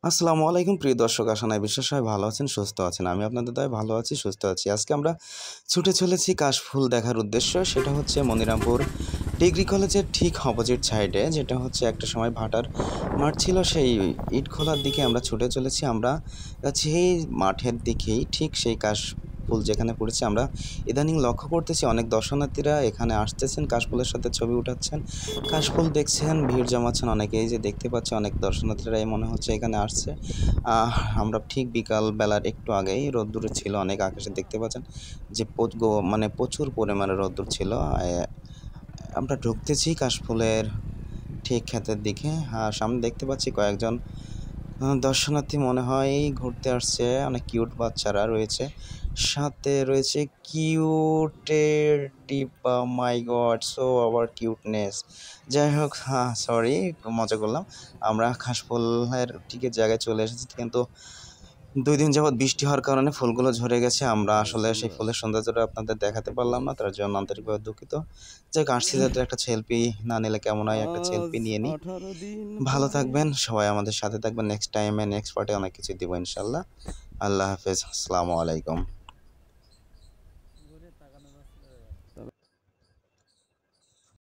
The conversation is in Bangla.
আসসালামু আলাইকুম প্রিয় দর্শক, আশা নাই বিশ্বাস হয় ভালো আছেন, সুস্থ আছেন। আমি আপনাদের দয়ায় ভালো আছি, সুস্থ আছি। আজকে আমরা ছুটে চলেছি কাশফুল দেখার উদ্দেশ্য। সেটা হচ্ছে মনিরামপুর ডিগ্রি কলেজের ঠিক অপোজিট সাইডে, যেটা হচ্ছে একটা সময় ভাটার মাঠ ছিল। সেই ইটখোলার দিকে আমরা ছুটে চলেছি। আমরা সেই মাঠের দিকেই ঠিক সেই কাশফুল যেখানে পড়েছে, আমরা ইদানিং লক্ষ্য করতেছি অনেক দর্শনার্থীরা এখানে আসতেছেন, কাশফুলের সাথে ছবি উঠাচ্ছেন, কাশফুল দেখছেন, ভিড় জমাচ্ছেন অনেকে। এই যে দেখতে পাচ্ছি অনেক দর্শনার্থীরাই মনে হচ্ছে এখানে আসছে। আমরা ঠিক বিকাল বেলার একটু আগেই রোদ্দুর ছিল অনেক, আকাশে দেখতে পাচ্ছেন যে মানে প্রচুর পরিমাণে রোদ্দুর ছিল। আমরা ঢুকতেছি কাশফুলের ঠিক ক্ষেতের দিকে। সামনে দেখতে পাচ্ছি কয়েকজন দর্শনার্থী মনে হয় ঘুরতে আসছে। অনেক কিউট বাচ্চারা রয়েছে। সাথে রয়েছে কিউটের ডিব্বা। মাই গড! So our cuteness. যাই হোক, সরি, একটু মজা করলাম। আমরা কাশফুলের ঠিক জায়গায় চলে এসেছি, কিন্তু ২ দিন যাবৎ বৃষ্টি হওয়ার কারণে ফুলগুলো ঝরে গেছে। আমরা আসলে সেই ফুলের সৌন্দর্যটা আপনাদের দেখাতে পারলাম না। তার জন্য আন্তরিকভাবে দুঃখিত। যাক, আসছি যাতে একটা সেলফি না নিলে কেমন হয়, একটা সেলফি আজ নিয়ে নিই। 18 দিন ভালো পরে থাকবেন, সবাই আমাদের সাথে থাকবেন। নেক্সট টাইমে নেক্সট পার্টে অনেক কিছু দিব ইনশাআল্লাহ। আল্লাহ হাফেজ। আসসালামু আলাইকুম।